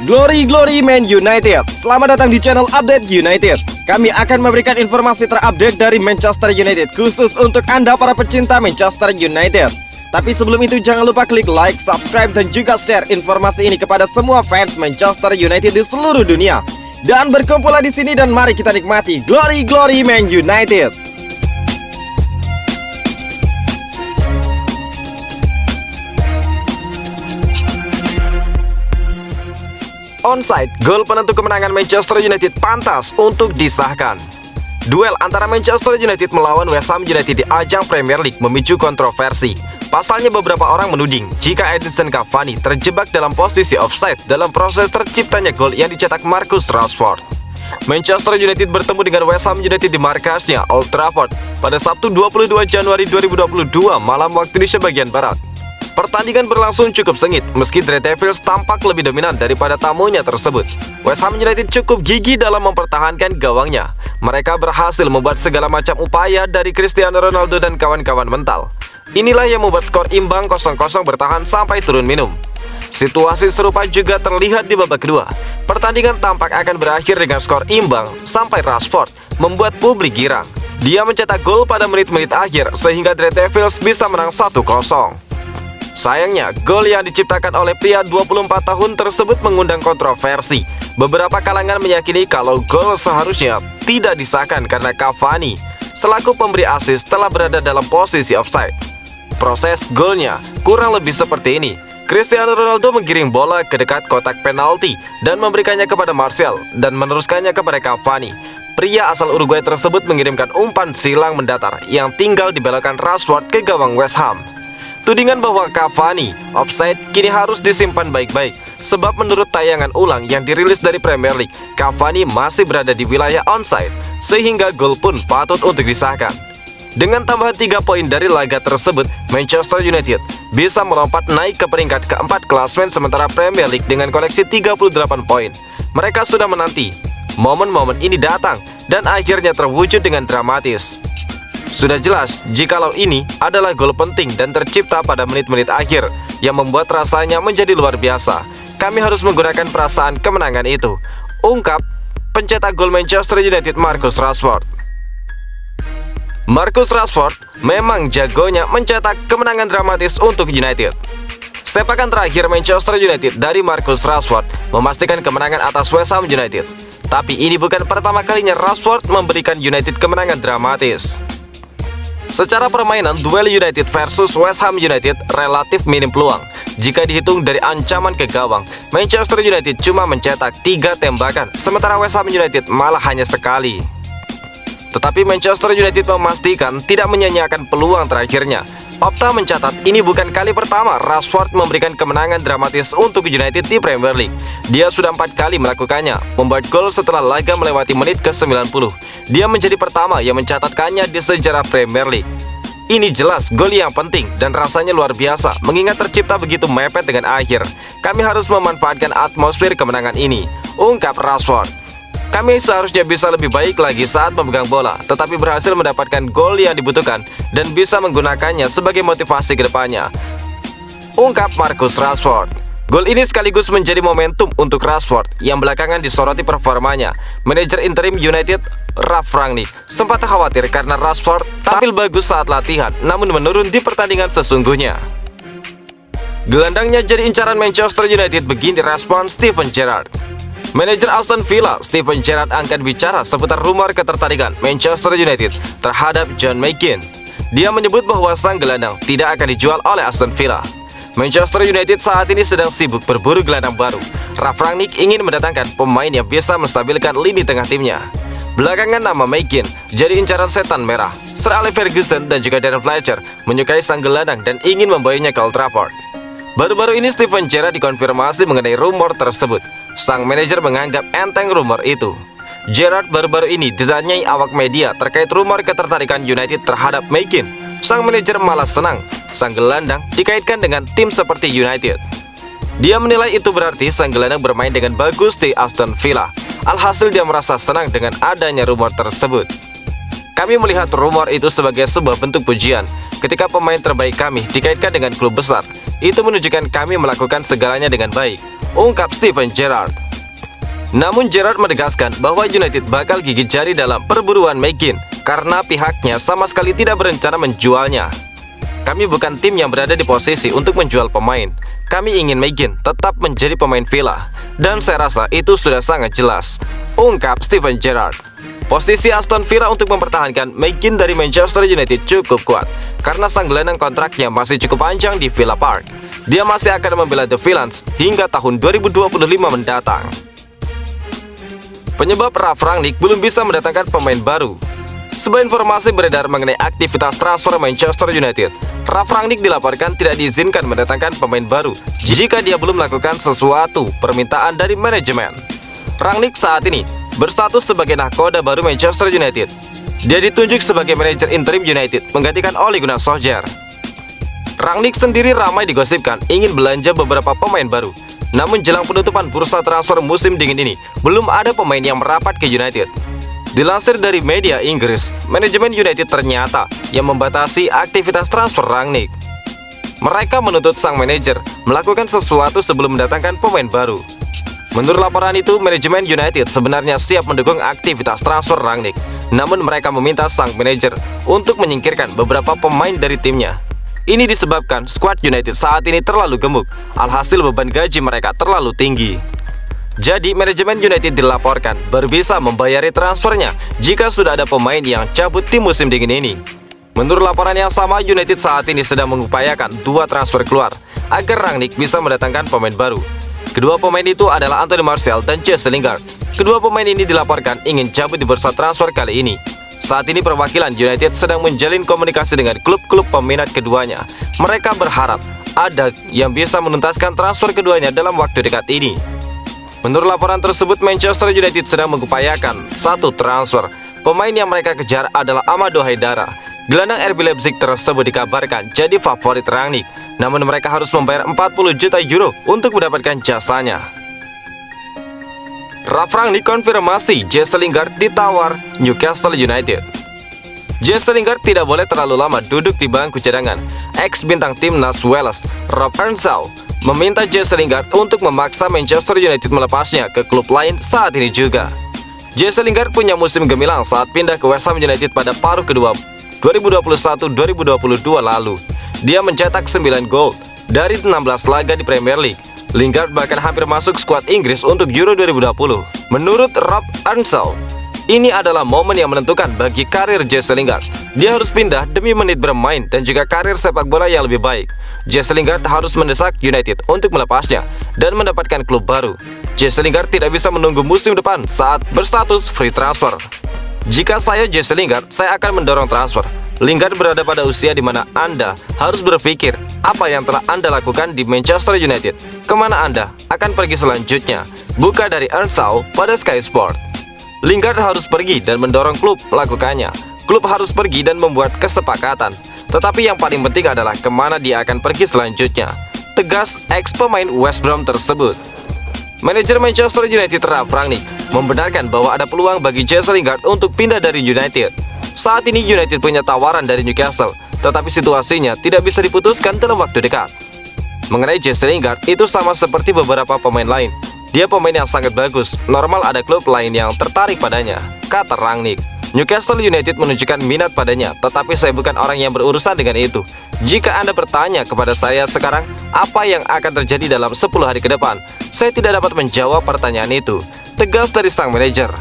Glory Man United. Selamat datang di channel Update United. Kami akan memberikan informasi terupdate dari Manchester United khusus untuk Anda para pecinta Manchester United. Tapi sebelum itu jangan lupa klik like, subscribe dan juga share informasi ini kepada semua fans Manchester United di seluruh dunia. Dan berkumpullah di sini dan mari kita nikmati Glory Man United. Onside, gol penentu kemenangan Manchester United pantas untuk disahkan. Duel antara Manchester United melawan West Ham United di ajang Premier League memicu kontroversi. Pasalnya beberapa orang menuding jika Edinson Cavani terjebak dalam posisi offside dalam proses terciptanya gol yang dicetak Marcus Rashford. Manchester United bertemu dengan West Ham United di markasnya Old Trafford pada Sabtu 22 Januari 2022 malam waktu Indonesia bagian Barat. Pertandingan berlangsung cukup sengit, meski The Red Devils tampak lebih dominan daripada tamunya tersebut. West Ham United cukup gigih dalam mempertahankan gawangnya. Mereka berhasil membuat segala macam upaya dari Cristiano Ronaldo dan kawan-kawan mental. Inilah yang membuat skor imbang 0-0 bertahan sampai turun minum. Situasi serupa juga terlihat di babak kedua. Pertandingan tampak akan berakhir dengan skor imbang sampai Rashford membuat publik girang. Dia mencetak gol pada menit-menit akhir sehingga The Red Devils bisa menang 1-0. Sayangnya, gol yang diciptakan oleh pria 24 tahun tersebut mengundang kontroversi. Beberapa kalangan meyakini kalau gol seharusnya tidak disahkan karena Cavani selaku pemberi assist telah berada dalam posisi offside. Proses golnya kurang lebih seperti ini. Cristiano Ronaldo menggiring bola ke dekat kotak penalti dan memberikannya kepada Martial dan meneruskannya kepada Cavani. Pria asal Uruguay tersebut mengirimkan umpan silang mendatar yang tinggal dibelokkan Rashford ke gawang West Ham. Tudingan bahwa Cavani offside kini harus disimpan baik-baik, sebab menurut tayangan ulang yang dirilis dari Premier League, Cavani masih berada di wilayah onside, sehingga gol pun patut untuk disahkan. Dengan tambahan 3 poin dari laga tersebut, Manchester United bisa melompat naik ke peringkat keempat klasmen sementara Premier League dengan koleksi 38 poin. Mereka sudah menanti momen-momen ini datang dan akhirnya terwujud dengan dramatis. Sudah jelas jikalau ini adalah gol penting dan tercipta pada menit-menit akhir yang membuat rasanya menjadi luar biasa. Kami harus menggunakan perasaan kemenangan itu, ungkap pencetak gol Manchester United Marcus Rashford. Marcus Rashford memang jagonya mencetak kemenangan dramatis untuk United. Sepakan terakhir Manchester United dari Marcus Rashford memastikan kemenangan atas West Ham United. Tapi ini bukan pertama kalinya Rashford memberikan United kemenangan dramatis. Secara permainan, duel United versus West Ham United relatif minim peluang. Jika dihitung dari ancaman ke gawang, Manchester United cuma mencetak 3 tembakan, sementara West Ham United malah hanya sekali. Tetapi Manchester United memastikan tidak menyia-nyiakan peluang terakhirnya. Opta mencatat ini bukan kali pertama Rashford memberikan kemenangan dramatis untuk United di Premier League. Dia sudah 4 kali melakukannya, membuat gol setelah laga melewati menit ke-90. Dia menjadi pertama yang mencatatkannya di sejarah Premier League. Ini jelas gol yang penting dan rasanya luar biasa mengingat tercipta begitu mepet dengan akhir. Kami harus memanfaatkan atmosfer kemenangan ini, ungkap Rashford. Kami seharusnya bisa lebih baik lagi saat memegang bola, tetapi berhasil mendapatkan gol yang dibutuhkan dan bisa menggunakannya sebagai motivasi ke depannya, ungkap Marcus Rashford. Gol ini sekaligus menjadi momentum untuk Rashford yang belakangan disoroti performanya. Manajer interim United, Ralf Rangnick, sempat khawatir karena Rashford tampil bagus saat latihan, namun menurun di pertandingan sesungguhnya. Gelandangnya jadi incaran Manchester United, begini respon Steven Gerrard. Manajer Aston Villa, Steven Gerrard angkat bicara seputar rumor ketertarikan Manchester United terhadap John McGinn. Dia menyebut bahwa sang gelandang tidak akan dijual oleh Aston Villa. Manchester United saat ini sedang sibuk berburu gelandang baru. Ralf Rangnick ingin mendatangkan pemain yang bisa menstabilkan lini tengah timnya. Belakangan nama McGinn jadi incaran setan merah. Sir Alex Ferguson dan juga Darren Fletcher menyukai sang gelandang dan ingin membawanya ke Old Trafford. Baru-baru ini Steven Gerrard dikonfirmasi mengenai rumor tersebut. Sang manajer menganggap enteng rumor itu. Gerrard baru-baru ini ditanyai awak media terkait rumor ketertarikan United terhadap McGinn. Sang manajer malah senang sang gelandang dikaitkan dengan tim seperti United. Dia menilai itu berarti sang gelandang bermain dengan bagus di Aston Villa. Alhasil dia merasa senang dengan adanya rumor tersebut. Kami melihat rumor itu sebagai sebuah bentuk pujian. ketika pemain terbaik kami dikaitkan dengan klub besar, itu menunjukkan kami melakukan segalanya dengan baik, ungkap Steven Gerrard. Namun Gerrard menegaskan bahwa United bakal gigit jari dalam perburuan McGinn karena pihaknya sama sekali tidak berencana menjualnya. Kami bukan tim yang berada di posisi untuk menjual pemain. Kami ingin McGinn tetap menjadi pemain Villa, dan saya rasa itu sudah sangat jelas, ungkap Steven Gerrard. Posisi Aston Villa untuk mempertahankan McGinn dari Manchester United cukup kuat, karena sang gelandang kontraknya masih cukup panjang di Villa Park. Dia masih akan membela The Villains hingga tahun 2025 mendatang. Penyebab Ralf Rangnick belum bisa mendatangkan pemain baru. Sebuah informasi beredar mengenai aktivitas transfer Manchester United. Ralf Rangnick dilaporkan tidak diizinkan mendatangkan pemain baru jika dia belum melakukan sesuatu permintaan dari manajemen. Rangnick saat ini berstatus sebagai nahkoda baru Manchester United. Dia ditunjuk sebagai manajer interim United menggantikan Ole Gunnar Solskjaer. Rangnick sendiri ramai digosipkan ingin belanja beberapa pemain baru. Namun jelang penutupan bursa transfer musim dingin ini, belum ada pemain yang merapat ke United. Dilansir dari media Inggris, manajemen United ternyata yang membatasi aktivitas transfer Rangnick. Mereka menuntut sang manajer melakukan sesuatu sebelum mendatangkan pemain baru. Menurut laporan itu, manajemen United sebenarnya siap mendukung aktivitas transfer Rangnick. Namun mereka meminta sang manajer untuk menyingkirkan beberapa pemain dari timnya. Ini disebabkan skuad United saat ini terlalu gemuk, alhasil beban gaji mereka terlalu tinggi. Jadi manajemen United dilaporkan baru bisa membayari transfernya jika sudah ada pemain yang cabut tim musim dingin ini. Menurut laporan yang sama, United saat ini sedang mengupayakan 2 transfer keluar agar Rangnick bisa mendatangkan pemain baru. Kedua pemain itu adalah Anthony Martial dan Jesse Lingard. Kedua pemain ini dilaporkan ingin cabut di bursa transfer kali ini. Saat ini perwakilan United sedang menjalin komunikasi dengan klub-klub peminat keduanya. Mereka berharap ada yang bisa menuntaskan transfer keduanya dalam waktu dekat ini. Menurut laporan tersebut, Manchester United sedang mengupayakan 1 transfer. Pemain yang mereka kejar adalah Amadou Haidara. Gelandang RB Leipzig tersebut dikabarkan jadi favorit Rangnick. Namun mereka harus membayar 40 juta euro untuk mendapatkan jasanya. Ralf Rangnick konfirmasi Jesse Lingard ditawar Newcastle United. Jesse Lingard tidak boleh terlalu lama duduk di bangku cadangan. Ex-bintang timnas Wales, Rob Earnshaw, meminta Jesse Lingard untuk memaksa Manchester United melepasnya ke klub lain saat ini juga. Jesse Lingard punya musim gemilang saat pindah ke West Ham United pada paruh kedua 2021-2022 lalu. Dia mencetak 9 gol dari 16 laga di Premier League. Lingard bahkan hampir masuk skuad Inggris untuk Euro 2020. Menurut Rob Earnshaw, ini adalah momen yang menentukan bagi karir Jesse Lingard. Dia harus pindah demi menit bermain dan juga karir sepak bola yang lebih baik. Jesse Lingard harus mendesak United untuk melepasnya dan mendapatkan klub baru. Jesse Lingard tidak bisa menunggu musim depan saat berstatus free transfer. Jika saya Jesse Lingard, saya akan mendorong transfer. Lingard berada pada usia di mana Anda harus berpikir apa yang telah Anda lakukan di Manchester United. Kemana Anda akan pergi selanjutnya? Buka dari Earnshaw pada Sky Sport. Lingard harus pergi dan mendorong klub melakukannya. Klub harus pergi dan membuat kesepakatan. Tetapi yang paling penting adalah kemana dia akan pergi selanjutnya, tegas ex-pemain West Brom tersebut. Manajer Manchester United Ralf Rangnick membenarkan bahwa ada peluang bagi Jesse Lingard untuk pindah dari United. Saat ini United punya tawaran dari Newcastle, tetapi situasinya tidak bisa diputuskan dalam waktu dekat. Mengenai Jesse Lingard, itu sama seperti beberapa pemain lain. Dia pemain yang sangat bagus, normal ada klub lain yang tertarik padanya, kata Rangnick. Newcastle United menunjukkan minat padanya, tetapi saya bukan orang yang berurusan dengan itu. Jika Anda bertanya kepada saya sekarang, apa yang akan terjadi dalam 10 hari ke depan, saya tidak dapat menjawab pertanyaan itu, tegas dari sang manajer.